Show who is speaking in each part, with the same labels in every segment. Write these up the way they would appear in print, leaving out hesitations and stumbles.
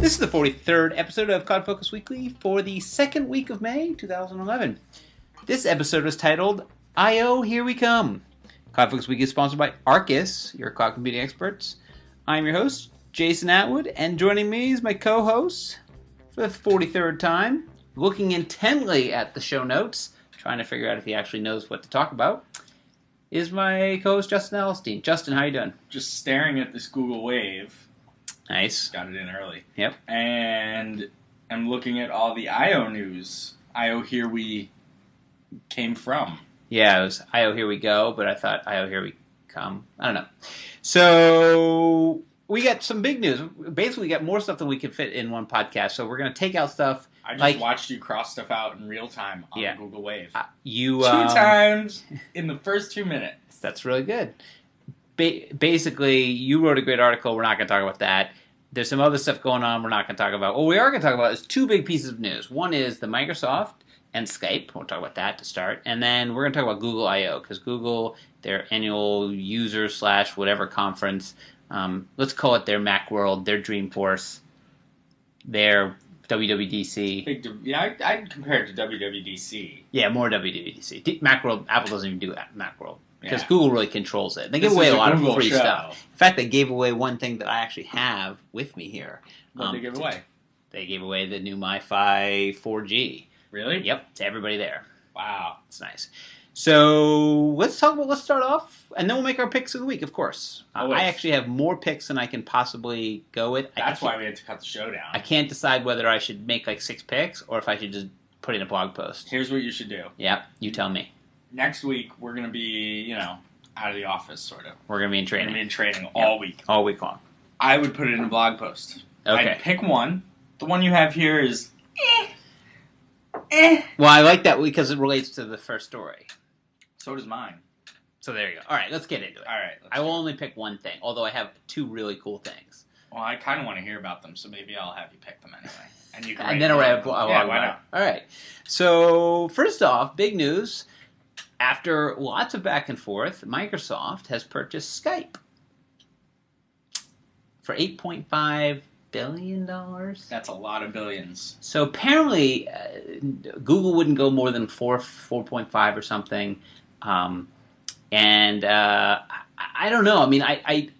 Speaker 1: This is the 43rd episode of CloudFocus Weekly for the second week of May 2011. This episode is titled, I.O. Here We Come. CloudFocus Weekly is sponsored by Arkus, your cloud computing experts. I'm your host, Jason Atwood, and joining me is my co-host for the 43rd time, looking intently at the show notes, trying to figure out if he actually knows what to talk about, is my co-host Justin Ellenstein. Justin, how you doing?
Speaker 2: Just staring at this Google Wave.
Speaker 1: Nice.
Speaker 2: Got it in early.
Speaker 1: Yep.
Speaker 2: And I'm looking at all the I.O. news. I.O. Here We came from.
Speaker 1: Yeah, it was I.O. Here We Go, but I thought I.O. Here We Come. I don't know. So we got some big news. Basically, we got more stuff than we could fit in one podcast, so we're going to take out stuff.
Speaker 2: I just watched you cross stuff out in real time on the Google Wave.
Speaker 1: Two
Speaker 2: times in the first 2 minutes.
Speaker 1: That's really good. Basically, you wrote a great article. We're not going to talk about that. There's some other stuff going on we're not going to talk about. What we are going to talk about is two big pieces of news. One is the Microsoft and Skype. We'll talk about that to start. And then we're going to talk about Google I.O. because Google, their annual user / whatever conference, let's call it their Macworld, their Dreamforce, their WWDC.
Speaker 2: I'd compare it to WWDC.
Speaker 1: Yeah, more WWDC. Macworld, Apple doesn't even do that, Macworld. Because Google really controls it. They give away a lot of free stuff. In fact, they gave away one thing that I actually have with me here.
Speaker 2: What did they give away?
Speaker 1: They gave away the new MiFi 4G.
Speaker 2: Really?
Speaker 1: Yep, to everybody there.
Speaker 2: Wow.
Speaker 1: It's nice. So let's start off, and then we'll make our picks of the week, of course. I actually have more picks than I can possibly go with.
Speaker 2: That's why we had to cut the show down.
Speaker 1: I can't decide whether I should make like 6 picks or if I should just put in a blog post.
Speaker 2: Here's what you should do.
Speaker 1: Yep, you tell me.
Speaker 2: Next week, we're going to be, out of the office, sort of.
Speaker 1: We're going to be in training.
Speaker 2: We're going to be in training all week.
Speaker 1: All week long.
Speaker 2: I would put it in a blog post.
Speaker 1: Okay.
Speaker 2: I'd pick one. The one you have here is
Speaker 1: Well, I like that because it relates to the first story.
Speaker 2: So does mine.
Speaker 1: So there you go. All right, let's get into it.
Speaker 2: All right.
Speaker 1: I will only pick one thing, although I have 2 really cool things.
Speaker 2: Well, I kind of want to hear about them, so maybe I'll have you pick them anyway. And you can
Speaker 1: and then I'll write a blog.
Speaker 2: Yeah, why not?
Speaker 1: All right. So first off, big news. After lots of back and forth, Microsoft has purchased Skype for $8.5 billion.
Speaker 2: That's a lot of billions.
Speaker 1: So apparently, Google wouldn't go more than 4.5 or something. And I don't know. I mean, I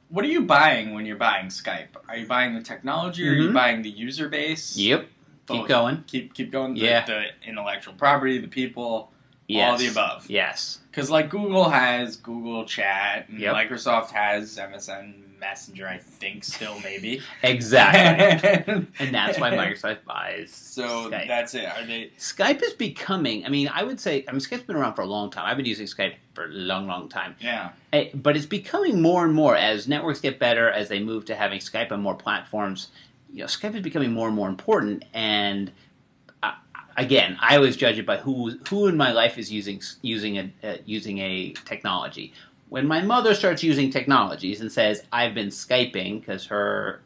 Speaker 2: what are you buying when you're buying Skype? Are you buying the technology or are you buying the user base?
Speaker 1: Yep. Keep going.
Speaker 2: Keep going.
Speaker 1: Yeah.
Speaker 2: The intellectual property, the people,
Speaker 1: yes.
Speaker 2: all the above.
Speaker 1: Yes.
Speaker 2: Because like Google has Google Chat, and
Speaker 1: Yep.
Speaker 2: Microsoft has MSN Messenger, I think, still maybe.
Speaker 1: Exactly. And that's why Microsoft buys Skype.
Speaker 2: That's it. Are they?
Speaker 1: Skype is becoming, I would say, Skype's been around for a long time. I've been using Skype for a long, long time.
Speaker 2: Yeah.
Speaker 1: But it's becoming more and more as networks get better, as they move to having Skype on more platforms. Skype is becoming more and more important. And again, I always judge it by who in my life is using a technology. When my mother starts using technologies and says, I've been Skyping because her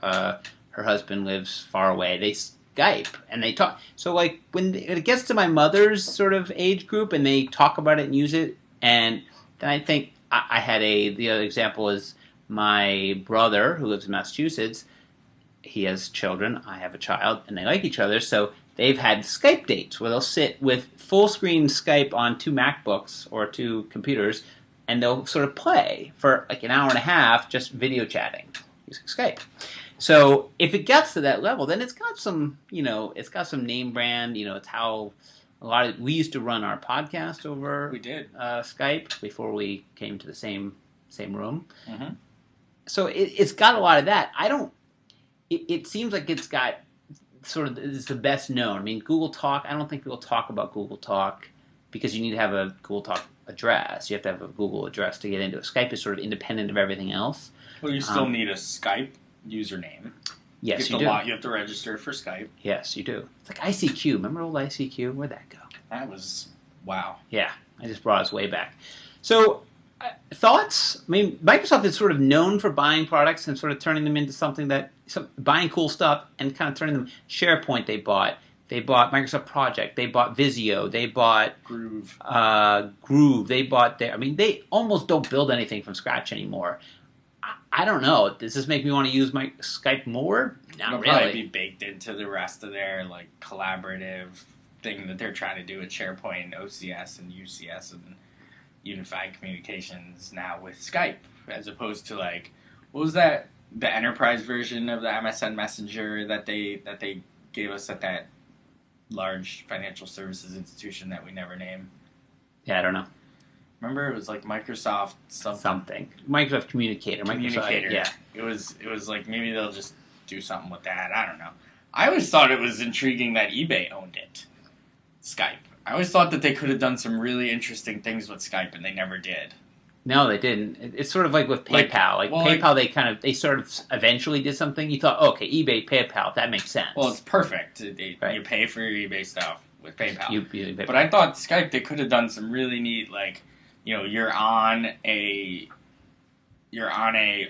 Speaker 1: husband lives far away, they Skype and they talk. So like when it gets to my mother's sort of age group and they talk about it and use it, and then I think I had the other example is my brother who lives in Massachusetts. He has children, I have a child, and they like each other, so they've had Skype dates where they'll sit with full screen Skype on 2 MacBooks or 2 computers, and they'll sort of play for like an hour and a half just video chatting using Skype. So if it gets to that level, then it's got some, it's got some name brand. It's how we used to run our podcast over.
Speaker 2: We did
Speaker 1: Skype before we came to the same room.
Speaker 2: Mm-hmm.
Speaker 1: So it's got a lot of that. It seems like it's got sort of it's the best known. Google Talk. I don't think people talk about Google Talk because you need to have a Google Talk address. You have to have a Google address to get into it. Skype is sort of independent of everything else.
Speaker 2: Well, you still need a Skype username.
Speaker 1: Yes, you do.
Speaker 2: You have to register for Skype.
Speaker 1: Yes, you do. It's like ICQ. Remember old ICQ? Where'd that go?
Speaker 2: That was, wow.
Speaker 1: Yeah, I just brought us way back. So, thoughts? Microsoft is sort of known for buying products and sort of turning them into something buying cool stuff and kind of turning them. SharePoint they bought. They bought Microsoft Project. They bought Visio. They bought
Speaker 2: Groove.
Speaker 1: Groove. They bought they almost don't build anything from scratch anymore. I don't know. Does this make me want to use my Skype more? Not
Speaker 2: It'll
Speaker 1: really.
Speaker 2: probably be baked into the rest of their like collaborative thing that they're trying to do with SharePoint and OCS and UCS and unified communications now with Skype, as opposed to like, what was that, the enterprise version of the MSN Messenger that they gave us at that large financial services institution that we never name.
Speaker 1: Yeah, I don't know.
Speaker 2: Remember, it was like Microsoft
Speaker 1: something. Microsoft Communicator.
Speaker 2: Communicator.
Speaker 1: Microsoft, yeah.
Speaker 2: It was like maybe they'll just do something with that. I don't know. I always thought it was intriguing that eBay owned it. Skype. I always thought that they could have done some really interesting things with Skype, and they never did.
Speaker 1: No, they didn't. It's sort of like with PayPal. PayPal, they sort of eventually did something. You thought, okay, eBay, PayPal, that makes sense.
Speaker 2: Well, it's perfect.
Speaker 1: Right.
Speaker 2: You pay for your eBay stuff with PayPal.
Speaker 1: PayPal.
Speaker 2: But I thought Skype, they could have done some really neat, like, you know, you're on a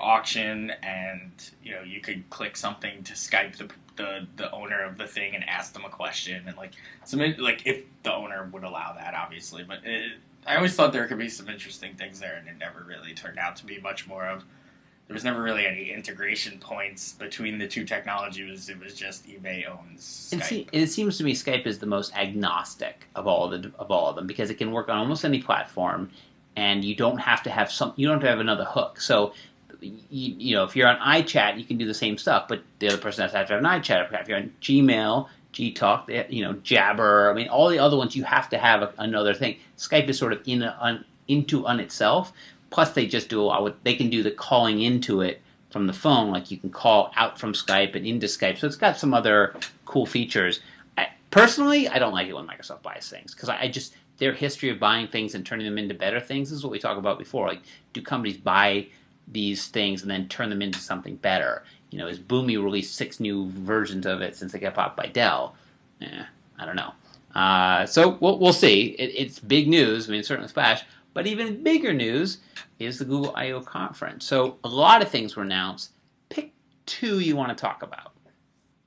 Speaker 2: auction, and you know you could click something to Skype the owner of the thing and ask them a question, and like if the owner would allow that, obviously. But I always thought there could be some interesting things there, and it never really turned out to be much more of. There was never really any integration points between the two technologies. It was just eBay owns Skype.
Speaker 1: It seems to me Skype is the most agnostic of all of them, because it can work on almost any platform, and you don't have to have another hook. So, you know, if you're on iChat, you can do the same stuff, but the other person has to have an iChat. If you're on Gmail, Gtalk, you know, Jabber, I mean, all the other ones, you have to have another thing. Skype is sort of into itself. Plus, they just do they can do the calling into it from the phone, like you can call out from Skype and into Skype. So it's got some other cool features. Personally, I don't like it when Microsoft buys things, because I just, their history of buying things and turning them into better things is what we talked about before. Like, do companies buy these things and then turn them into something better? You know, has Boomi released 6 new versions of it since they got bought by Dell? I don't know. So we'll see. It's big news. I mean, it's certainly splash. But even bigger news is the Google I/O conference. So a lot of things were announced. Pick 2 you want to talk about.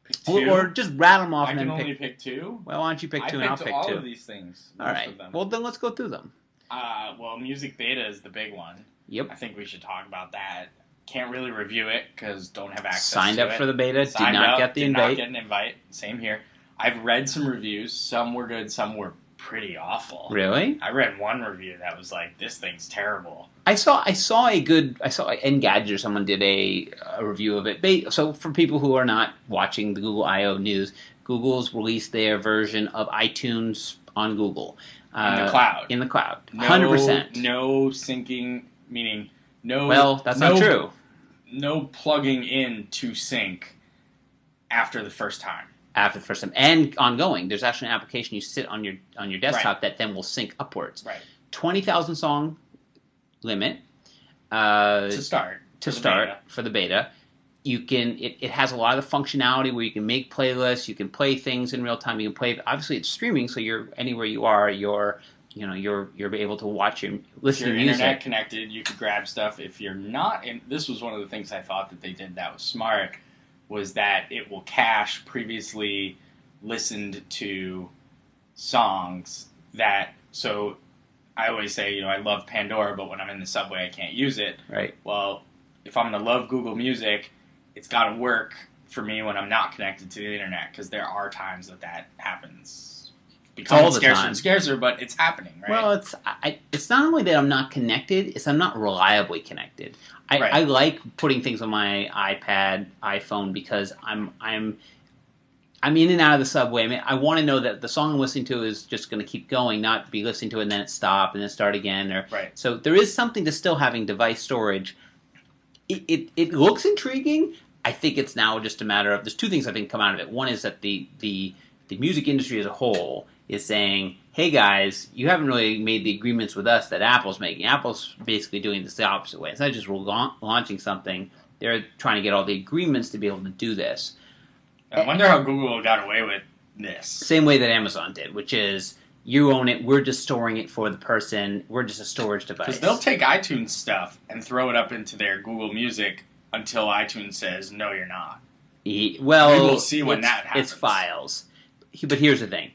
Speaker 2: Pick 2?
Speaker 1: Or just rattle them off.
Speaker 2: I
Speaker 1: and
Speaker 2: can
Speaker 1: then
Speaker 2: only pick 2?
Speaker 1: Well, why don't you pick 2 and I'll pick 2?
Speaker 2: all of these things.
Speaker 1: All right. Well, then let's go through them.
Speaker 2: Well, Music Beta is the big one.
Speaker 1: Yep.
Speaker 2: I think we should talk about that. Can't really review it because don't have access
Speaker 1: Signed
Speaker 2: to
Speaker 1: up
Speaker 2: it.
Speaker 1: for the beta.
Speaker 2: Signed
Speaker 1: did not
Speaker 2: up,
Speaker 1: get the
Speaker 2: did
Speaker 1: invite.
Speaker 2: not get an invite. Same here. I've read some reviews. Some were good. Some were pretty awful.
Speaker 1: Really?
Speaker 2: I read one review that was like, "This thing's terrible."
Speaker 1: I saw Engadget or someone did a review of it. So for people who are not watching the Google I/O news, Google's released their version of iTunes on Google.
Speaker 2: In the cloud.
Speaker 1: In the cloud. 100%.
Speaker 2: No syncing, meaning no...
Speaker 1: Well, that's not true.
Speaker 2: No plugging in to sync after the first time.
Speaker 1: After the first time. And ongoing. There's actually an application you sit on your desktop that then will sync upwards.
Speaker 2: Right.
Speaker 1: 20,000 song limit.
Speaker 2: To start
Speaker 1: For the beta. You can. It has a lot of the functionality where you can make playlists. You can play things in real time. You can play. Obviously, it's streaming, so you're anywhere you are. You're able to watch and listen to music.
Speaker 2: If you're internet connected, you could grab stuff. If you're not, and this was one of the things I thought that they did that was smart, was that it will cache previously listened to songs that. So I always say, I love Pandora, but when I'm in the subway, I can't use it.
Speaker 1: Right.
Speaker 2: Well, if I'm going to love Google Music, it's got to work for me when I'm not connected to the internet, because there are times that happens. Becoming scarcer and scarcer, but it's happening, right?
Speaker 1: Well, it's not only that I'm not connected; it's I'm not reliably connected. I like putting things on my iPad, iPhone, because I'm in and out of the subway. I mean, I want to know that the song I'm listening to is just going to keep going, not be listening to it and then it stop and then start again. So there is something to still having device storage. It looks intriguing. I think it's now just a matter of, there's 2 things I think come out of it. One is that the music industry as a whole is saying, hey guys, you haven't really made the agreements with us that Apple's making. Apple's basically doing this the opposite way. It's not just launching something. They're trying to get all the agreements to be able to do this.
Speaker 2: I wonder how Google got away with this.
Speaker 1: Same way that Amazon did, which is, you own it, we're just storing it for the person, we're just a storage device.
Speaker 2: Because they'll take iTunes stuff and throw it up into their Google Music until iTunes says, no, you're not.
Speaker 1: Well,
Speaker 2: we will see when that happens.
Speaker 1: It's files. But here's the thing.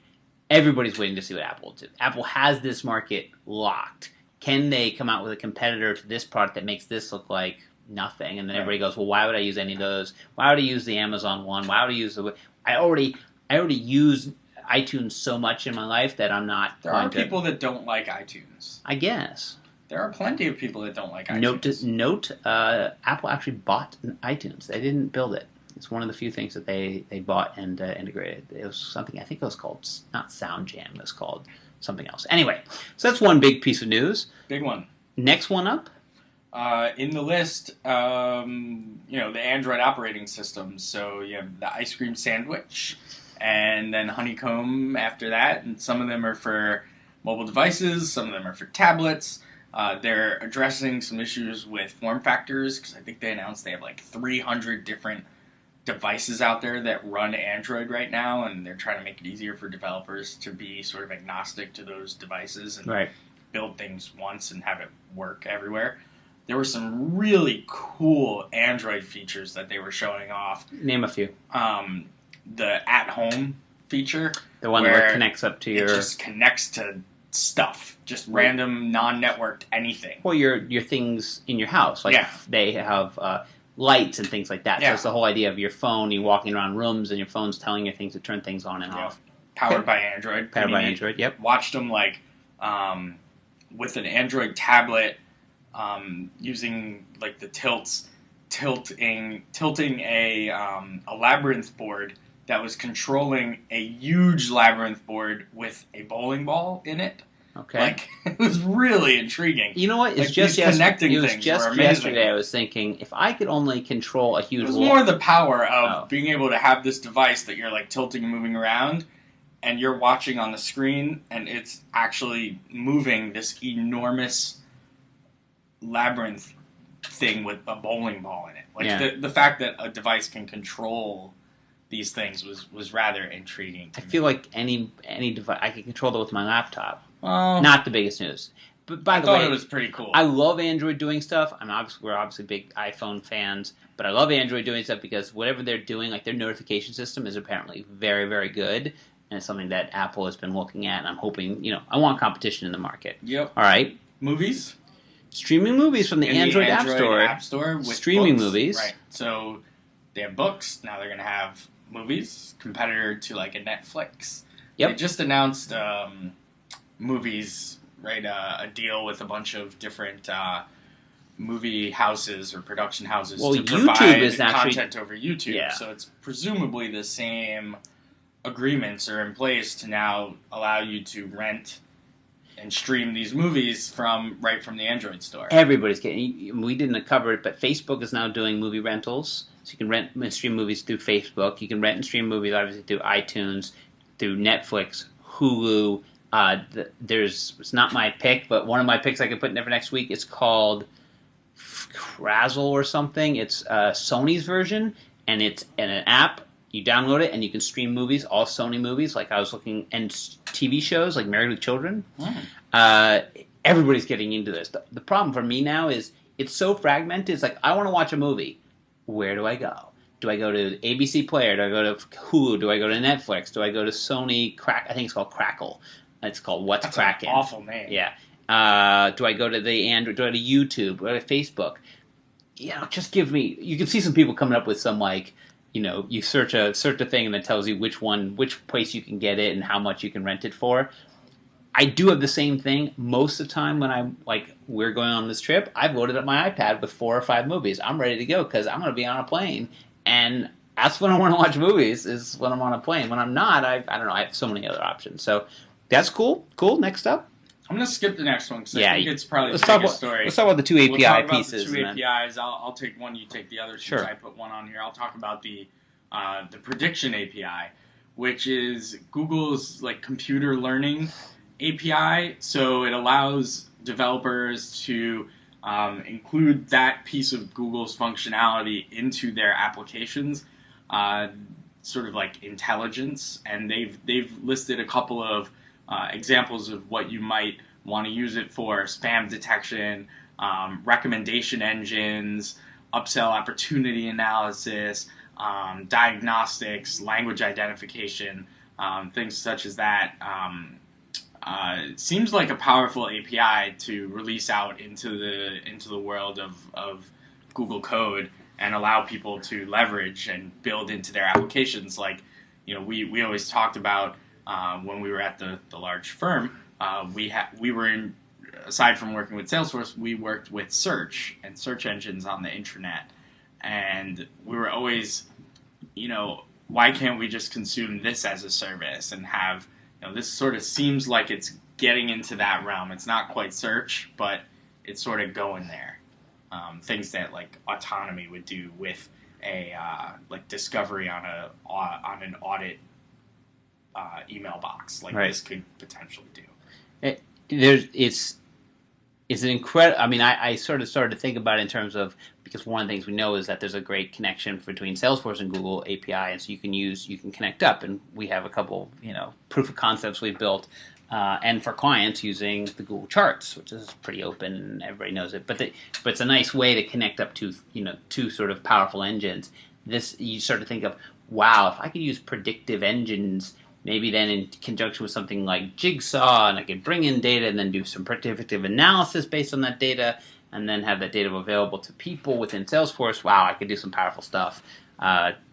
Speaker 1: Everybody's waiting to see what Apple will do. Apple has this market locked. Can they come out with a competitor to this product that makes this look like nothing. And then everybody goes, well, why would I use any of those? Why would I use the Amazon one? Why would I use the... I already use iTunes so much in my life that I'm not...
Speaker 2: There are people that don't like iTunes.
Speaker 1: I guess.
Speaker 2: There are plenty of people that don't like iTunes.
Speaker 1: Note, Apple actually bought iTunes. They didn't build it. It's one of the few things that they bought and integrated. It was something, I think it was called, not SoundJam, it was called something else. Anyway, so that's one big piece of news.
Speaker 2: Big one.
Speaker 1: Next one up?
Speaker 2: In the list, the Android operating systems. So you have the ice cream sandwich, and then Honeycomb after that. And some of them are for mobile devices, some of them are for tablets. They're addressing some issues with form factors, because I think they announced they have like 300 different devices out there that run Android right now, and they're trying to make it easier for developers to be sort of agnostic to those devices and build things once and have it work everywhere. There were some really cool Android features that they were showing off.
Speaker 1: Name a few.
Speaker 2: The at-home feature.
Speaker 1: The one where it connects up to your...
Speaker 2: It just connects to stuff. Just random, non-networked anything.
Speaker 1: Well, your things in your house. Like they have... lights and things like that. So it's the whole idea of your phone, you're walking around rooms and your phone's telling you things to turn things on and off.
Speaker 2: Powered by Android.
Speaker 1: Powered by Android, yep.
Speaker 2: Watched them like with an Android tablet using like the tilting a labyrinth board that was controlling a huge labyrinth board with a bowling ball in it.
Speaker 1: Okay.
Speaker 2: Like, it was really intriguing.
Speaker 1: You know what? It's just yesterday I was thinking, if I could only control a huge...
Speaker 2: It was more the power of being able to have this device that you're, like, tilting and moving around, and you're watching on the screen, and it's actually moving this enormous labyrinth thing with a bowling ball in it. Like, the fact that a device can control these things was rather intriguing to me.
Speaker 1: I feel like any device... I can control it with my laptop.
Speaker 2: Well,
Speaker 1: not the biggest news. But by the way,
Speaker 2: I thought it was pretty cool.
Speaker 1: I love Android doing stuff. We're obviously big iPhone fans, but I love Android doing stuff because whatever they're doing, like their notification system is apparently very, very good, and it's something that Apple has been looking at, and I'm hoping, I want competition in the market.
Speaker 2: Yep.
Speaker 1: All right.
Speaker 2: Movies?
Speaker 1: Streaming movies from the Android App Store.
Speaker 2: With
Speaker 1: streaming
Speaker 2: books.
Speaker 1: Movies.
Speaker 2: Right. So they have books. Now they're going to have movies, competitor to like a Netflix.
Speaker 1: Yep.
Speaker 2: They just announced movies, right? A deal with a bunch of different movie houses or production houses to provide content over YouTube.
Speaker 1: Yeah.
Speaker 2: So it's presumably the same agreements are in place to now allow you to rent and stream these movies right from the Android store.
Speaker 1: Everybody's getting... We didn't cover it, but Facebook is now doing movie rentals. So you can rent and stream movies through Facebook. You can rent and stream movies, obviously, through iTunes, through Netflix, Hulu. It's not my pick, but one of my picks I could put in there for next week. It's called Crazzle or something. It's Sony's version, and it's in an app. You download it, and you can stream movies, all Sony movies. Like I was looking, and TV shows like Married with Children. Everybody's getting into this. The problem for me now is it's so fragmented. It's like, I want to watch a movie. Where do I go? Do I go to ABC Player? Do I go to Hulu? Do I go to Netflix? Do I go to Sony I think it's called Crackle. It's called What's Crackin'.
Speaker 2: An awful name.
Speaker 1: Yeah. Do I go to the Android? Do I go to YouTube? Do I go to Facebook? Just give me... You can see some people coming up with some, like, you search a thing and it tells you which place you can get it and how much you can rent it for. I do have the same thing most of the time when we're going on this trip. I've loaded up my iPad with 4 or 5 movies. I'm ready to go because I'm going to be on a plane, and that's when I want to watch movies, is when I'm on a plane. When I'm not, I don't know, I have so many other options. So that's cool. Cool. Next up.
Speaker 2: I'm going to skip the next one because I think it's probably the biggest story.
Speaker 1: Let's talk about the two API pieces.
Speaker 2: The two APIs. I'll take one, you take the other.
Speaker 1: Sure.
Speaker 2: Since I put one on here. I'll talk about the prediction API, which is Google's like computer learning API. So it allows developers to include that piece of Google's functionality into their applications, sort of like intelligence. And they've listed a couple of examples of what you might want to use it for: spam detection, recommendation engines, upsell opportunity analysis, diagnostics, language identification, things such as that. It seems like a powerful API to release out into the world of Google Code and allow people to leverage and build into their applications. Like, we always talked about when we were at the large firm, we were in, aside from working with Salesforce, we worked with search and search engines on the intranet. And we were always, why can't we just consume this as a service and have, this sort of seems like it's getting into that realm. It's not quite search, but it's sort of going there. Things that like autonomy would do with a like discovery on an audit email box, like this could potentially do.
Speaker 1: It's an incredible. I mean, I sort of started to think about it in terms of, because one of the things we know is that there's a great connection between Salesforce and Google API, and so you can connect up, and we have a couple proof of concepts we've built, and for clients using the Google Charts, which is pretty open and everybody knows it. But it's a nice way to connect up to two sort of powerful engines. This, you start to think of, wow, if I could use predictive engines, maybe then in conjunction with something like Jigsaw, and I could bring in data and then do some predictive analysis based on that data, and then have that data available to people within Salesforce. Wow, I could do some powerful stuff.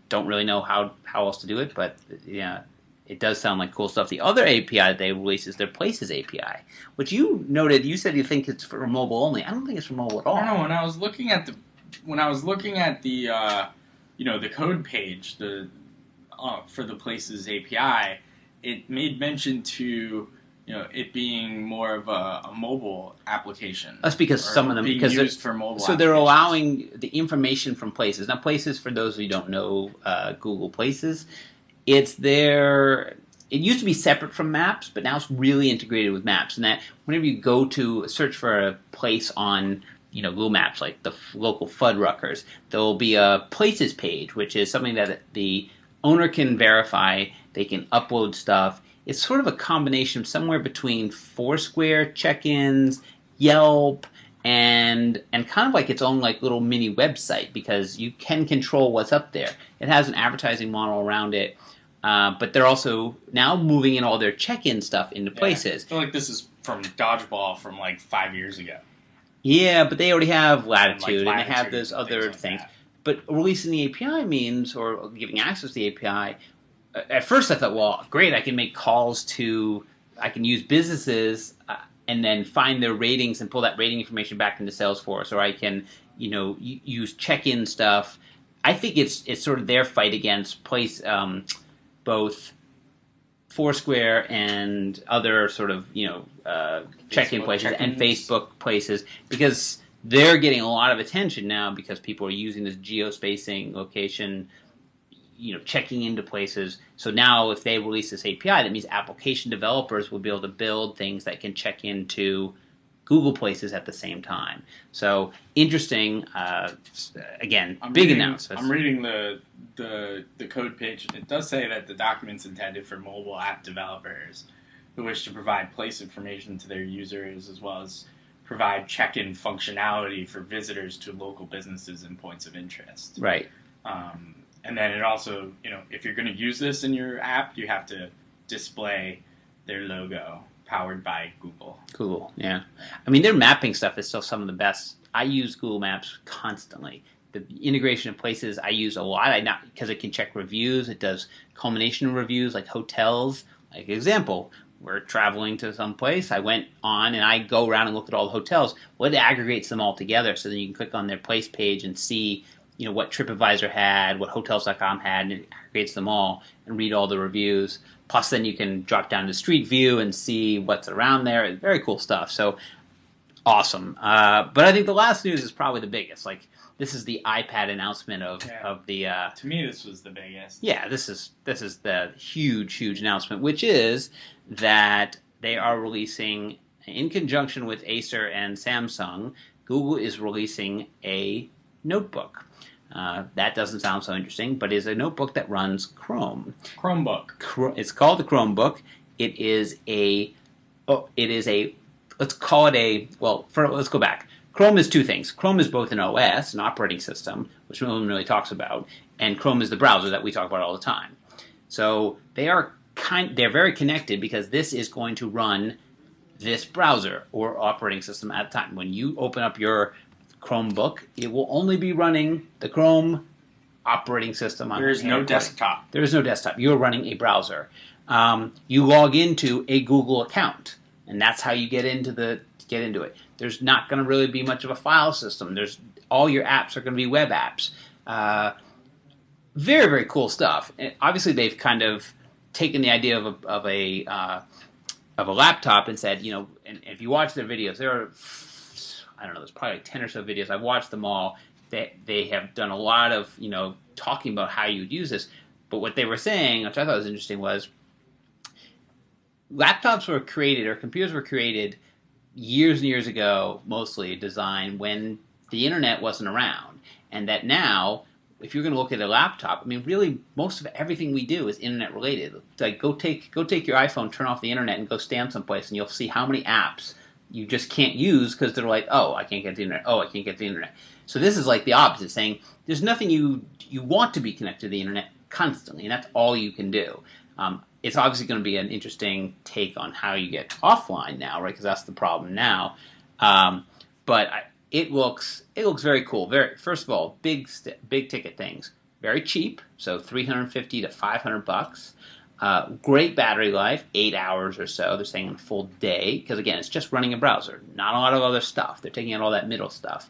Speaker 1: Don't really know how else to do it, but yeah, it does sound like cool stuff. The other API that they released is their Places API, which you noted. You said you think it's for mobile only. I don't think it's for mobile at all.
Speaker 2: I don't know. When I was looking at the the code page, for the Places API, it made mention to it being more of a mobile application.
Speaker 1: That's because some of them
Speaker 2: being used for mobile.
Speaker 1: So they're allowing the information from Places. Now, Places, for those of you who don't know, Google Places, it's there. It used to be separate from Maps, but now it's really integrated with Maps. And that whenever you go to search for a place on Google Maps, like the local Fuddruckers, there will be a Places page, which is something that the owner can verify. They can upload stuff. It's sort of a combination somewhere between Foursquare check-ins, Yelp, and kind of like its own like little mini website, because you can control what's up there. It has an advertising model around it, but they're also now moving in all their check-in stuff into Places.
Speaker 2: I feel like this is from Dodgeball from like 5 years ago.
Speaker 1: Yeah, but they already have Latitude, and they have those other things. But releasing the API means, or giving access to the API, at first I thought, well, great, I can make calls I can use businesses and then find their ratings and pull that rating information back into Salesforce, or I can, use check-in stuff. I think it's sort of their fight against both Foursquare and other sort of, check-in places and Facebook places, because they're getting a lot of attention now because people are using this geospacing location, checking into places. So now if they release this API, that means application developers will be able to build things that can check into Google Places at the same time. So interesting. Again, big announcements.
Speaker 2: I'm reading the code page, and it does say that the document's intended for mobile app developers who wish to provide place information to their users, as well as provide check-in functionality for visitors to local businesses and points of interest.
Speaker 1: Right.
Speaker 2: And then it also, if you're going to use this in your app, you have to display their logo, powered by Google.
Speaker 1: Google, yeah. I mean, their mapping stuff is still some of the best. I use Google Maps constantly. The integration of Places I use a lot, because it can check reviews. It does culmination reviews, like hotels. Like example, we're traveling to some place. I went on and I go around and look at all the hotels. Well, it aggregates them all together, so then you can click on their place page and see what TripAdvisor had, what Hotels.com had, and it aggregates them all and read all the reviews. Plus, then you can drop down to Street View and see what's around there. It's very cool stuff. So, awesome. But I think the last news is probably the biggest. Like, this is the iPad announcement of the...
Speaker 2: to me, this was the biggest.
Speaker 1: Yeah, this is the huge announcement, which is that they are releasing, in conjunction with Acer and Samsung, Google is releasing a notebook. That doesn't sound so interesting, but it's a notebook that runs Chrome.
Speaker 2: Chromebook.
Speaker 1: It's called the Chromebook. Let's call it let's go back. Chrome is two things. Chrome is both an OS, an operating system, which no one really talks about, and Chrome is the browser that we talk about all the time. So they're very connected, because this is going to run this browser or operating system at a time. When you open up your Chromebook, it will only be running the Chrome operating system.
Speaker 2: There is no desktop.
Speaker 1: There is no desktop. You're running a browser. You log into a Google account, and that's how you get into it. There's not going to really be much of a file system. All your apps are going to be web apps. Very, very cool stuff. And obviously, they've kind of taken the idea of a laptop and said, and if you watch their videos, there are, I don't know, there's probably like 10 or so videos. I've watched them all. They have done a lot of, talking about how you would use this. But what they were saying, which I thought was interesting, was laptops were created, or computers were created years and years ago, mostly designed when the internet wasn't around. And that now, if you're going to look at a laptop, I mean, really, most of everything we do is internet related. Like, go take your iPhone, turn off the internet, and go stand someplace, and you'll see how many apps you just can't use because they're like, oh, I can't get the internet. Oh, I can't get the internet. So this is like the opposite, saying there's nothing you want to be connected to the internet constantly, and that's all you can do. It's obviously going to be an interesting take on how you get offline now, right? Because that's the problem now. It looks very cool. First of all, big ticket things. Very cheap, so $350 to $500. Great battery life, 8 hours or so. They're saying a full day because again, it's just running a browser, not a lot of other stuff. They're taking out all that middle stuff.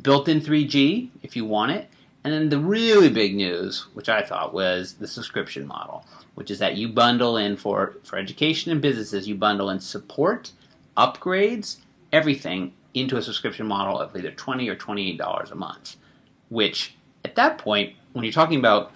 Speaker 1: Built-in 3G if you want it. And then the really big news, which I thought was the subscription model, which is that you bundle in for education and businesses, you bundle in support, upgrades, everything into a subscription model of either $20 or $28 a month. Which, at that point, when you're talking about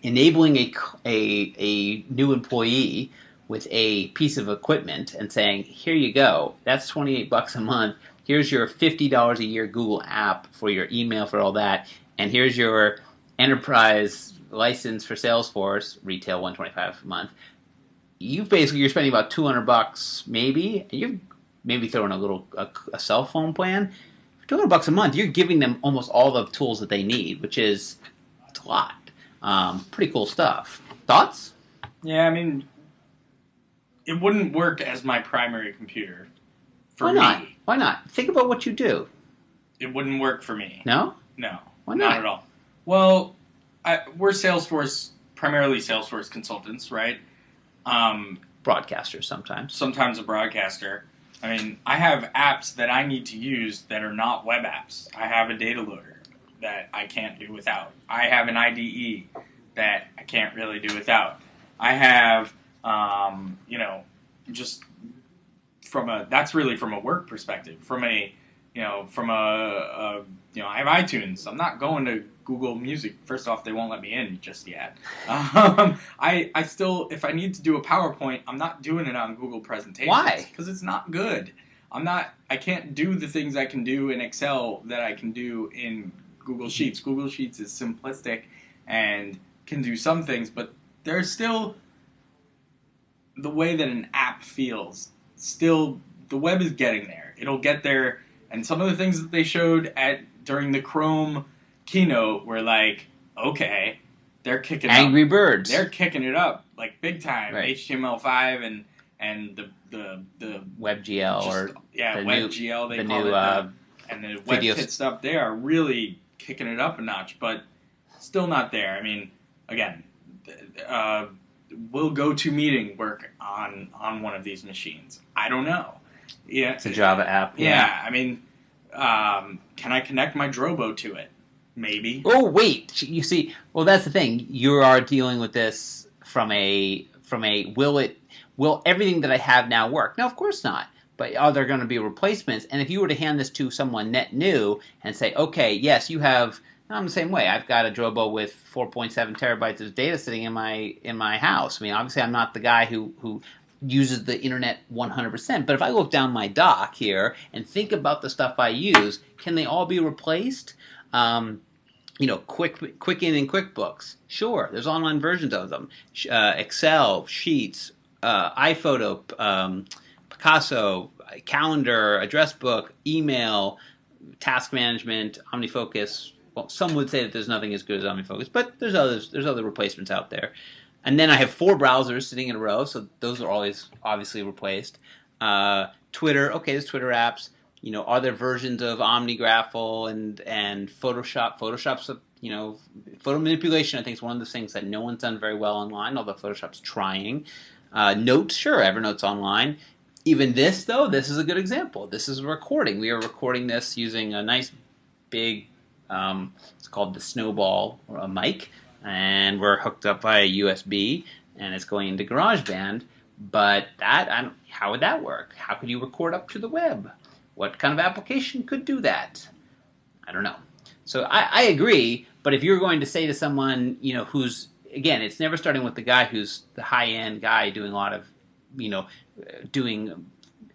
Speaker 1: enabling a new employee with a piece of equipment and saying, here you go, that's $28 a month. Here's your $50 a year Google app for your email, for all that, and here's your enterprise license for Salesforce, retail $125 a month. You're spending about $200 maybe, and you're maybe throwing a cell phone plan. For $200 a month, you're giving them almost all the tools that they need, which is a lot. Pretty cool stuff. Thoughts?
Speaker 2: Yeah, I mean, it wouldn't work as my primary computer. For
Speaker 1: Why not?
Speaker 2: me.
Speaker 1: Why not? Think about what you do.
Speaker 2: It wouldn't work for me.
Speaker 1: No?
Speaker 2: No.
Speaker 1: Why not?
Speaker 2: Not at all. Well, we're primarily Salesforce consultants, right?
Speaker 1: Broadcasters sometimes.
Speaker 2: Sometimes a broadcaster. I mean, I have apps that I need to use that are not web apps. I have a data loader that I can't do without. I have an IDE that I can't really do without. I have, just that's really from a work perspective. I have iTunes. I'm not going to Google Music. First off, they won't let me in just yet. I still, if I need to do a PowerPoint, I'm not doing it on Google Presentations.
Speaker 1: Why?
Speaker 2: Because it's not good. I can't do the things I can do in Excel that I can do in Google Sheets. Google Sheets is simplistic and can do some things, but there's still the way that an app feels. Still, the web is getting there. It'll get there, and some of the things that they showed during the Chrome keynote were like, okay, they're kicking
Speaker 1: Angry
Speaker 2: up.
Speaker 1: Birds.
Speaker 2: They're kicking it up like big time.
Speaker 1: Right.
Speaker 2: HTML5 and the
Speaker 1: WebGL or
Speaker 2: WebGL they
Speaker 1: the
Speaker 2: call
Speaker 1: new
Speaker 2: it, and the WebKit stuff. They are really kicking it up a notch, but still not there. I mean, again, will GoToMeeting work on one of these machines? I don't know. Yeah,
Speaker 1: it's a Java app.
Speaker 2: Yeah, I mean, can I connect my Drobo to it? Maybe.
Speaker 1: Oh wait, you see, well that's the thing. You are dealing with this from a will everything that I have now work? No, of course not. But are there going to be replacements? And if you were to hand this to someone net new and say, okay, yes, you have. I'm the same way. I've got a Drobo with 4.7 terabytes of data sitting in my house. I mean, obviously, I'm not the guy who uses the internet 100%. But if I look down my dock here and think about the stuff I use, can they all be replaced? Quicken and QuickBooks. Sure, there's online versions of them. Excel, Sheets, iPhoto, Picasso, Calendar, Address Book, Email, Task Management, OmniFocus. Well, some would say that there's nothing as good as OmniFocus, but there's other replacements out there. And then I have 4 browsers sitting in a row, so those are always obviously replaced. Twitter, okay, there's Twitter apps. are there versions of OmniGraffle and Photoshop? Photoshop's photo manipulation. I think is one of those things that no one's done very well online, although Photoshop's trying. Notes, sure, Evernote's online. Even this, though, this is a good example. This is a recording. We are recording this using a nice big, it's called the Snowball mic, and we're hooked up via USB, and it's going into GarageBand. But how would that work? How could you record up to the web? What kind of application could do that? I don't know. So I agree, but if you're going to say to someone, who's, again, it's never starting with the guy who's the high-end guy doing a lot of,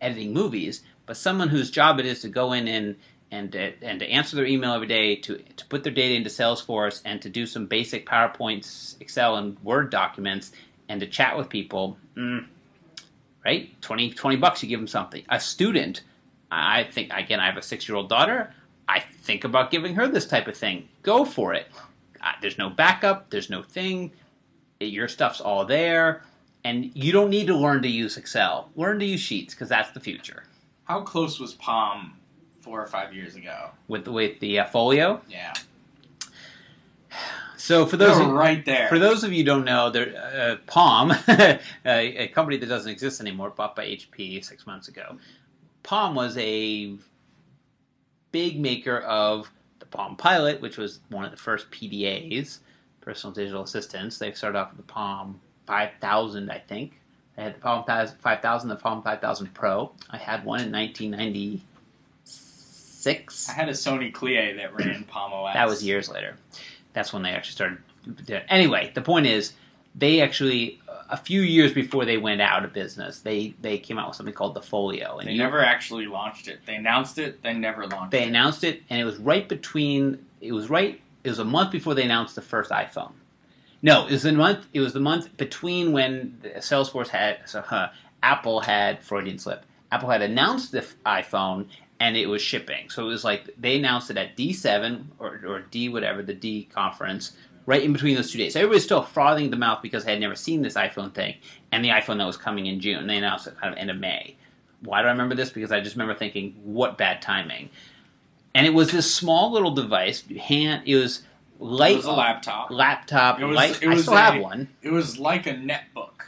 Speaker 1: editing movies, but someone whose job it is to go in and to answer their email every day, to put their data into Salesforce, and to do some basic PowerPoints, Excel, and Word documents, and to chat with people, right? $20 you give them something. A student, I think, again, I have a 6-year-old daughter, I think about giving her this type of thing. Go for it. There's no backup, there's no thing, your stuff's all there, and you don't need to learn to use Excel. Learn to use Sheets, because that's the future.
Speaker 2: How close was Palm 4 or 5 years ago?
Speaker 1: With the Folio?
Speaker 2: Yeah.
Speaker 1: So for those
Speaker 2: right there.
Speaker 1: For those of you who don't know, Palm, a company that doesn't exist anymore, bought by HP 6 months ago. Palm was a big maker of the Palm Pilot, which was one of the first PDAs, personal digital assistants. They started off with the Palm 5000, I think. They had the Palm 5000, the Palm 5000 Pro. I had one in 1996.
Speaker 2: I had a Sony Clie that ran Palm OS.
Speaker 1: That was years later. That's when they actually started doing it. Anyway, the point is, they actually, a few years before they went out of business, they came out with something called the Folio.
Speaker 2: And they never actually launched it. They announced it, then never launched it.
Speaker 1: They announced it, and it was it was a month before they announced the first iPhone. No, it was the month between when Salesforce Apple had, Freudian slip, Apple had announced the iPhone, and it was shipping. So it was like, they announced it at D7, or D whatever, the D conference, right in between those 2 days. So everybody's still frothing at the mouth because they had never seen this iPhone thing, and the iPhone that was coming in June. They announced it kind of end of May. Why do I remember this? Because I just remember thinking, what bad timing. And it was this small little device. It was light.
Speaker 2: It was a laptop.
Speaker 1: I still have one.
Speaker 2: It was like a netbook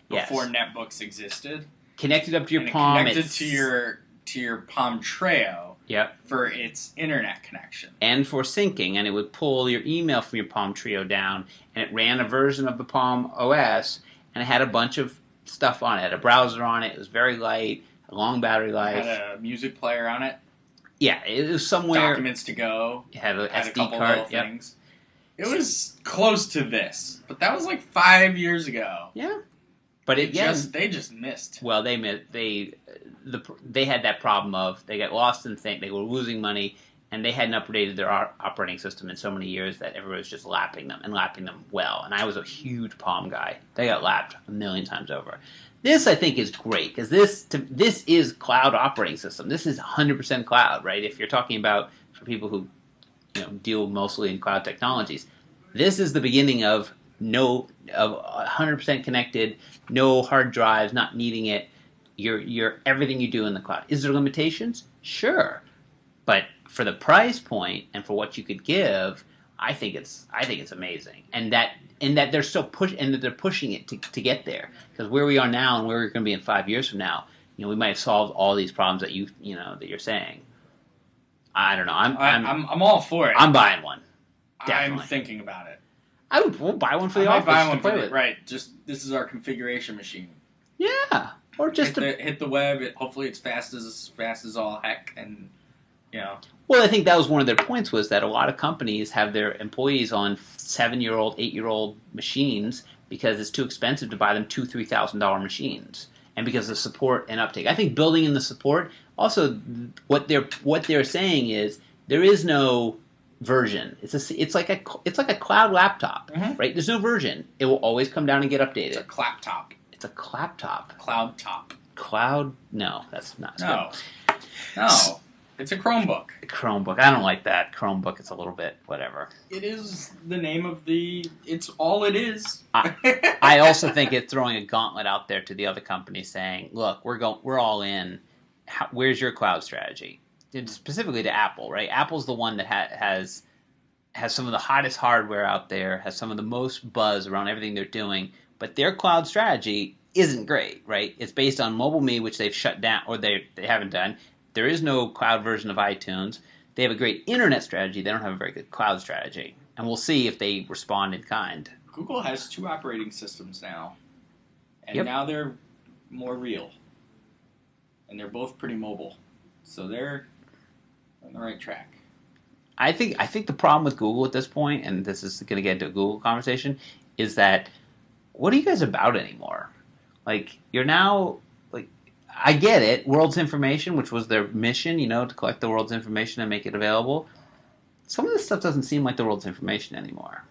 Speaker 2: before
Speaker 1: Yes.
Speaker 2: netbooks existed.
Speaker 1: Connected up to your Palm.
Speaker 2: Connected to your Palm Treo.
Speaker 1: Yep.
Speaker 2: For its internet connection.
Speaker 1: And for syncing, and it would pull your email from your Palm Treo down, and it ran a version of the Palm OS, and it had a bunch of stuff on it. It had a browser on it. It was very light, a long battery life.
Speaker 2: It had a music player on it.
Speaker 1: Yeah, it was somewhere.
Speaker 2: Documents to go.
Speaker 1: It had a
Speaker 2: had
Speaker 1: SD
Speaker 2: a couple
Speaker 1: card.
Speaker 2: little things. It was close to this, but that was like 5 years ago.
Speaker 1: Yeah, but
Speaker 2: they just missed.
Speaker 1: Well, they had that problem of they got lost in they were losing money, and they hadn't updated their operating system in so many years that everybody was just lapping them well. And I was a huge Palm guy. They got lapped a million times over. This, I think, is great, because this is cloud operating system. This is 100% cloud, right? If you're talking about, for people who deal mostly in cloud technologies, this is the beginning of 100% connected, no hard drives, not needing it. You're everything you do in the cloud. Is there limitations? Sure, but for the price point and for what you could give, I think it's amazing, and that they're still pushing it to get there, because where we are now and where we're going to be in 5 years from now, we might have solved all these problems that that you're saying. I don't know.
Speaker 2: I'm all for it.
Speaker 1: I'm buying one. Definitely.
Speaker 2: I'm thinking about it.
Speaker 1: We'll buy one for the
Speaker 2: I
Speaker 1: office
Speaker 2: might buy one
Speaker 1: to play with.
Speaker 2: Right. Just this is our configuration machine.
Speaker 1: Yeah, or just
Speaker 2: hit the web. Hopefully, it's fast as all heck, and
Speaker 1: Well, I think that was one of their points, was that a lot of companies have their employees on 7-year-old, 8-year-old machines because it's too expensive to buy them $2,000-$3,000 machines, and because of support and uptake. I think building in the support. Also, what they're saying is there is no version. It's like a cloud laptop, right? There's no version. It will always come down and get updated.
Speaker 2: It's a claptop.
Speaker 1: It's a claptop.
Speaker 2: Cloud top.
Speaker 1: Cloud? No, that's not.
Speaker 2: No. It's a Chromebook.
Speaker 1: Chromebook. I don't like that. Chromebook. It's a little bit whatever.
Speaker 2: It is the name of the. It's all it is.
Speaker 1: I also think it's throwing a gauntlet out there to the other companies, saying, "Look, we're all in. where's your cloud strategy? And specifically to Apple, right? Apple's the one that has some of the hottest hardware out there, has some of the most buzz around everything they're doing, but their cloud strategy isn't great, right? It's based on MobileMe, which they've shut down, or they haven't done. There is no cloud version of iTunes. They have a great internet strategy. They don't have a very good cloud strategy. And we'll see if they respond in kind.
Speaker 2: Google has 2 operating systems now, and
Speaker 1: Yep.
Speaker 2: now they're more real, and they're both pretty mobile, so they're on the right track.
Speaker 1: I think the problem with Google at this point, and this is going to get into a Google conversation, is that what are you guys about anymore? Like, you're now, like, I get it, world's information, which was their mission, to collect the world's information and make it available. Some of this stuff doesn't seem like the world's information anymore.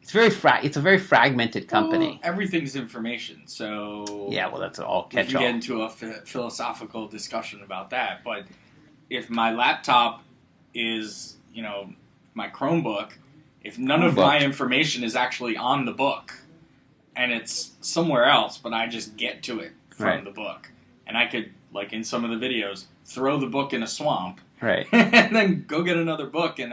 Speaker 1: It's it's a very fragmented company.
Speaker 2: Well, everything's information, so
Speaker 1: Yeah, well, that's all
Speaker 2: we can
Speaker 1: catch-all.
Speaker 2: get into a philosophical discussion about that. But if my laptop is, my Chromebook, if none of my information is actually on the book, and it's somewhere else, but I just get to it from the book, and I could, like in some of the videos, throw the book in a swamp,
Speaker 1: Right.
Speaker 2: and then go get another book, and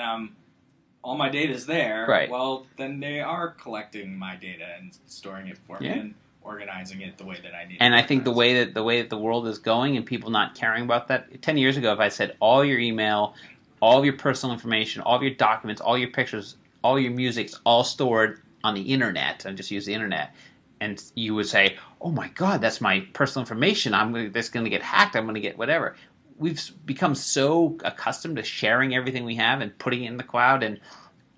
Speaker 2: all my data's there.
Speaker 1: Right.
Speaker 2: Well, then they are collecting my data and storing it for me and organizing it the way that I need.
Speaker 1: And I think the way that the world is going and people not caring about that. 10 years ago, if I said all your email, all of your personal information, all of your documents, all your pictures, all your music's all stored on the internet, and just use the internet, and you would say, "Oh my God, that's my personal information. That's going to get hacked. I'm going to get whatever." We've become so accustomed to sharing everything we have and putting it in the cloud, and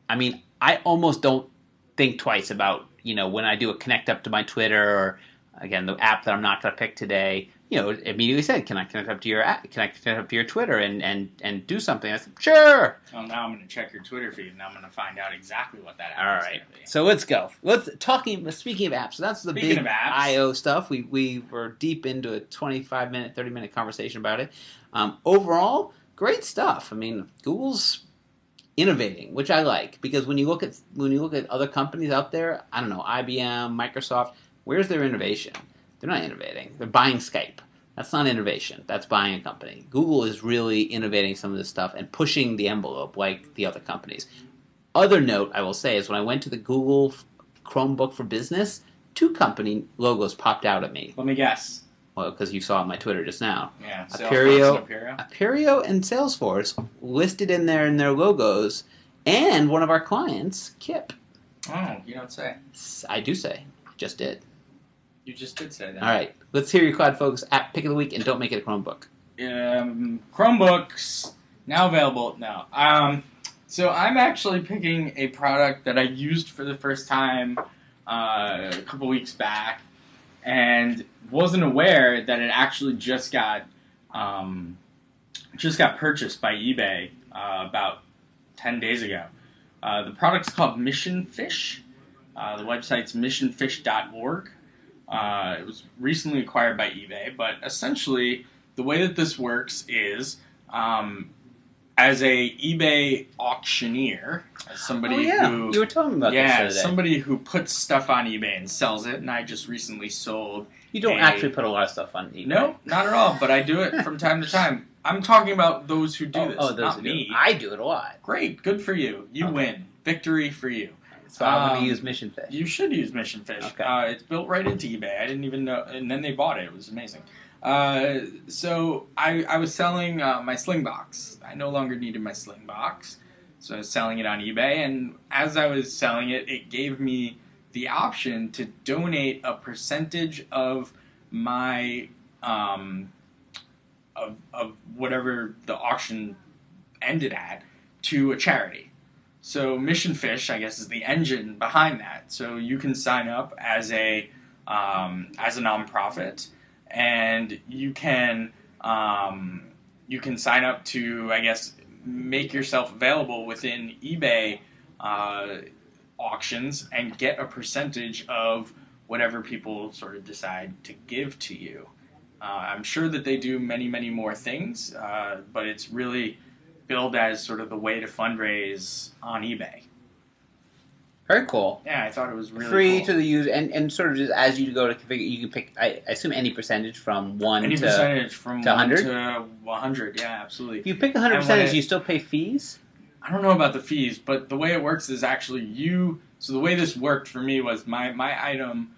Speaker 1: I mean, I almost don't think twice about when I do a connect up to my Twitter or again the app that I'm not going to pick today. Immediately said, "Can I connect up to your app? Can I connect up to your Twitter and do something?" I said, "Sure."
Speaker 2: Well, now I'm going to check your Twitter feed, and I'm going to find out exactly what that app
Speaker 1: All
Speaker 2: is
Speaker 1: right,
Speaker 2: going to be.
Speaker 1: so let's go. Speaking of apps, so that's the
Speaker 2: Speaking
Speaker 1: big
Speaker 2: of apps.
Speaker 1: I/O stuff. We were deep into a 25-minute, 30-minute conversation about it. Overall, great stuff. I mean, Google's innovating, which I like, because when you look at other companies out there, I don't know, IBM, Microsoft, where's their innovation? They're not innovating. They're buying Skype. That's not innovation. That's buying a company. Google is really innovating some of this stuff and pushing the envelope like the other companies. Other note I will say is when I went to the Google Chromebook for Business, 2 company logos popped out at me.
Speaker 2: Let me guess.
Speaker 1: Well, because you saw it on my Twitter just now.
Speaker 2: Yeah,
Speaker 1: Apereo and Salesforce listed in their logos, and one of our clients, Kip.
Speaker 2: Oh, you don't say.
Speaker 1: I do say. Just did.
Speaker 2: You just did say that.
Speaker 1: All right. Let's hear your CloudFocus app pick of the week, and don't make it a Chromebook.
Speaker 2: Chromebooks, now available. No. So I'm actually picking a product that I used for the first time a couple weeks back, and wasn't aware that it actually just got purchased by eBay about 10 days ago. The product's called Mission Fish. The website's missionfish.org. It was recently acquired by eBay, but essentially the way that this works is as a eBay auctioneer, as somebody who
Speaker 1: you were talking about this the other day.
Speaker 2: Somebody who puts stuff on eBay and sells it, and I just recently sold.
Speaker 1: You don't actually put a lot of stuff on eBay.
Speaker 2: No, not at all, but I do it from time to time. I'm talking about those who do this,
Speaker 1: those
Speaker 2: not
Speaker 1: who
Speaker 2: me.
Speaker 1: do. I do it a lot.
Speaker 2: Great, good for you. You win. Victory for you.
Speaker 1: So I'm going to use Mission Fish.
Speaker 2: You should use Mission Fish.
Speaker 1: Okay.
Speaker 2: It's built right into eBay. I didn't even know, and then they bought it. It was amazing. So I was selling my Sling Box. I no longer needed my Sling Box, so I was selling it on eBay. And as I was selling it, it gave me the option to donate a percentage of my of whatever the auction ended at to a charity. So Mission Fish, I guess, is the engine behind that. So you can sign up as a nonprofit, and you can sign up to, I guess, make yourself available within eBay auctions and get a percentage of whatever people sort of decide to give to you. I'm sure that they do many, many more things, but it's really billed as sort of the way to fundraise on eBay.
Speaker 1: Very cool.
Speaker 2: Yeah, I thought it was really
Speaker 1: free
Speaker 2: cool.
Speaker 1: to the user, and sort of just as you go to configure, you can pick. I assume any percentage from
Speaker 2: Any
Speaker 1: to
Speaker 2: percentage from
Speaker 1: to 100?
Speaker 2: 1 to 100. Yeah, absolutely.
Speaker 1: If you pick 100%, you still pay fees.
Speaker 2: I don't know about the fees, but the way it works is actually you. So the way this worked for me was my item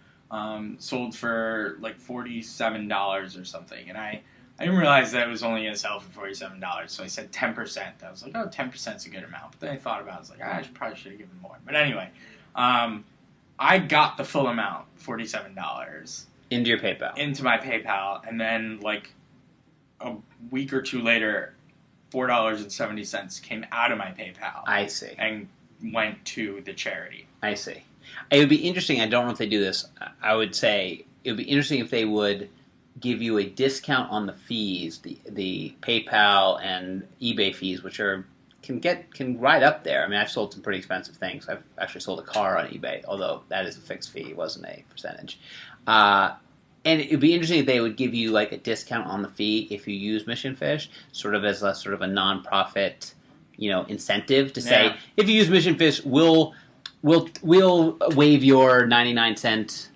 Speaker 2: sold for like $47 or something, and I didn't realize that it was only going to sell for $47, so I said 10%. I was like, oh, 10% is a good amount. But then I thought about it, I was like, I probably should have given more. But anyway, I got the full amount, $47.
Speaker 1: Into your PayPal.
Speaker 2: Into my PayPal, and then like a week or two later, $4.70 came out of my PayPal.
Speaker 1: I see.
Speaker 2: And went to the charity.
Speaker 1: I see. It would be interesting, I don't know if they do this, I would say it would be interesting if they would give you a discount on the fees, the PayPal and eBay fees, which can ride up there. I mean, I've sold some pretty expensive things. I've actually sold a car on eBay, although that is a fixed fee. It wasn't a percentage. And it would be interesting if they would give you like a discount on the fee if you use Mission Fish, sort of as a sort of a non-profit, incentive to say, if you use Mission Fish, we'll waive your 99-cent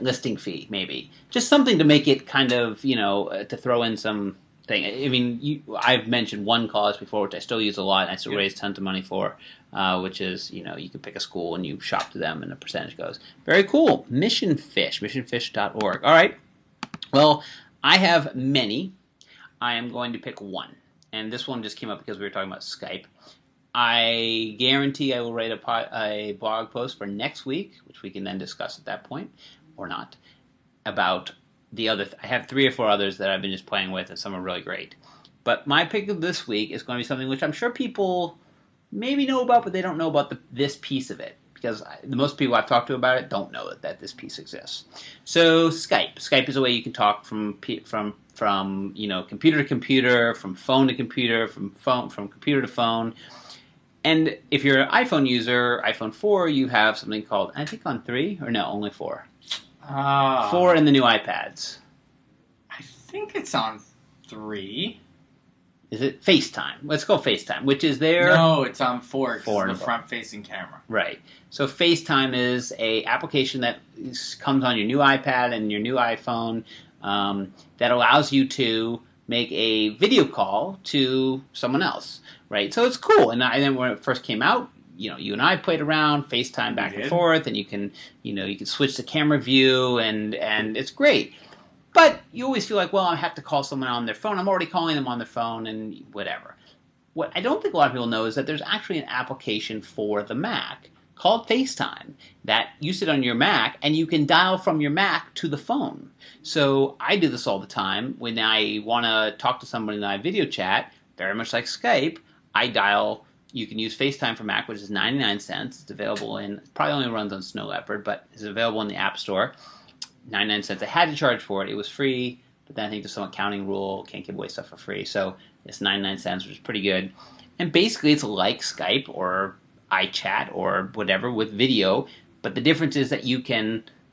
Speaker 1: listing fee, maybe. Just something to make it kind of, to throw in some thing. I mean, I've mentioned one cause before, which I still use a lot, and I still raise tons of money for, which is, you can pick a school and you shop to them and a percentage goes. Very cool. Mission Fish, missionfish.org. All right. Well, I have many. I am going to pick one. And this one just came up because we were talking about Skype. I guarantee I will write a blog post for next week, which we can then discuss at that point, or not, about the other. I have 3 or 4 others that I've been just playing with, and some are really great. But my pick of this week is going to be something which I'm sure people maybe know about, but they don't know about this piece of it. Because the most people I've talked to about it don't know that this piece exists. So Skype. Skype is a way you can talk from computer to computer, from phone to computer, from computer to phone. And if you're an iPhone user, iPhone 4, you have something called, I think on 3, or no, only 4. 4 in the new iPads.
Speaker 2: I think it's on 3.
Speaker 1: Is it FaceTime? Let's go FaceTime, which is their...
Speaker 2: No, it's on 4.
Speaker 1: 4
Speaker 2: the front-facing camera.
Speaker 1: Right. So FaceTime is a application that comes on your new iPad and your new iPhone that allows you to make a video call to someone else, right? So it's cool. And then when it first came out, you and I played around, FaceTime back and forth, and you can switch the camera view, and it's great. But you always feel like, well, I have to call someone on their phone. I'm already calling them on their phone and whatever. What I don't think a lot of people know is that there's actually an application for the Mac called FaceTime that you sit on your Mac and you can dial from your Mac to the phone. So I do this all the time when I want to talk to somebody in a video chat, very much like Skype. I dial. You can use FaceTime for Mac, which is 99 cents. It's available probably only runs on Snow Leopard, but it's available in the App Store. 99 cents. I had to charge for it. It was free, but then I think there's some accounting rule. Can't give away stuff for free. So it's 99 cents, which is pretty good. And basically it's like Skype or iChat or whatever with video, but the difference is that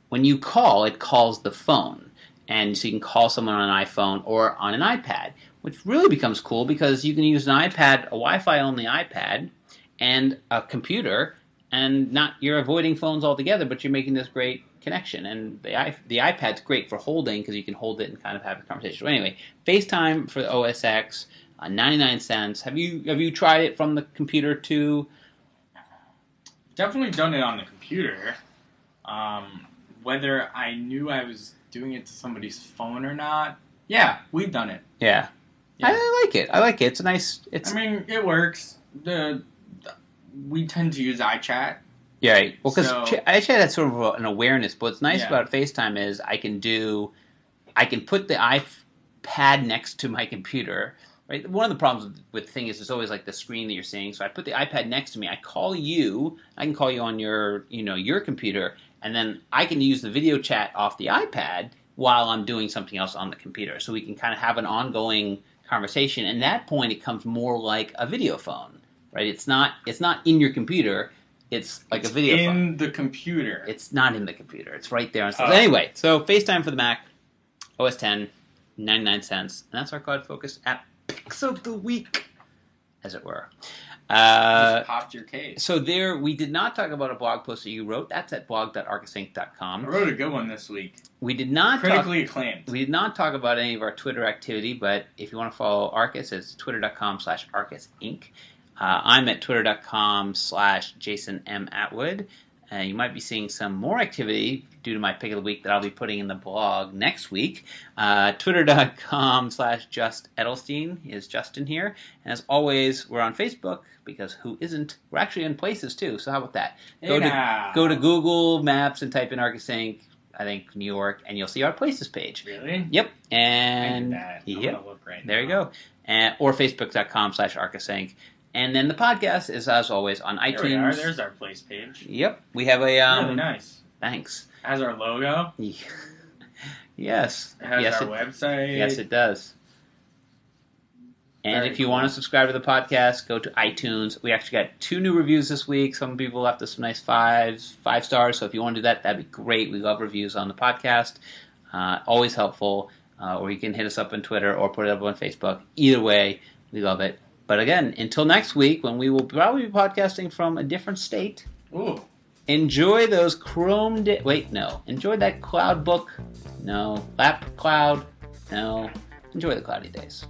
Speaker 1: when you call, it calls the phone. And so you can call someone on an iPhone or on an iPad, which really becomes cool because you can use an iPad, a Wi-Fi only iPad, and a computer, and you're avoiding phones altogether, but you're making this great connection. And the iPad's great for holding because you can hold it and kind of have a conversation. So anyway, FaceTime for the OS X, 99 cents. Have you tried it from the computer too?
Speaker 2: Definitely done it on the computer. Whether I knew I was doing it to somebody's phone or not, yeah, we've done it.
Speaker 1: Yeah. I like it. It's a nice.
Speaker 2: I mean, it works. We tend to use iChat.
Speaker 1: Yeah, right. Well, because iChat has sort of an awareness, but what's nice about FaceTime is I can put the iPad next to my computer. Right. One of the problems with the thing is it's always like the screen that you're seeing. So I put the iPad next to me. I call you. I can call you on your computer, and then I can use the video chat off the iPad while I'm doing something else on the computer. So we can kind of have an ongoing conversation. And at that point, it comes more like a video phone. Right. It's not in your computer. It's like a video phone.
Speaker 2: In the computer.
Speaker 1: It's not in the computer. It's right there. Anyway, so FaceTime for the Mac, OS 10, 99 cents. And that's our CloudFocus app picks of the week, as it were.
Speaker 2: Just popped your case.
Speaker 1: So there, we did not talk about a blog post that you wrote. That's at blog.arkusinc.com.
Speaker 2: I wrote a good one this week.
Speaker 1: We did not
Speaker 2: critically acclaimed.
Speaker 1: We did not talk about any of our Twitter activity, but if you want to follow Arkus, it's twitter.com/ArkusInc. I'm at twitter.com/JasonMAtwood. You might be seeing some more activity due to my pick of the week that I'll be putting in the blog next week. Twitter.com/JustEdelstein is Justin here. And as always, we're on Facebook because who isn't? We're actually in places too, so how about that? Go to Google Maps and type in Arkus Inc., I think New York, and you'll see our places page.
Speaker 2: Really?
Speaker 1: Yep. And
Speaker 2: I did that. I'm gonna look right
Speaker 1: there
Speaker 2: now.
Speaker 1: You go. Or Facebook.com/ArkusInc. And then the podcast is, as always, on iTunes.
Speaker 2: There we are. There's our place page.
Speaker 1: Yep. We have a...
Speaker 2: really nice.
Speaker 1: Thanks.
Speaker 2: Has our logo.
Speaker 1: Yes.
Speaker 2: It has our website.
Speaker 1: Yes, it does. And if you want to subscribe to the podcast, go to iTunes. We actually got 2 new reviews this week. Some people left us some nice 5 stars. So if you want to do that, that'd be great. We love reviews on the podcast. Always helpful. Or you can hit us up on Twitter or put it up on Facebook. Either way, we love it. But again, until next week, when we will probably be podcasting from a different state.
Speaker 2: Ooh.
Speaker 1: Enjoy those Chrome... Enjoy that Cloudbook. No. Lap Cloud. No. Enjoy the cloudy days.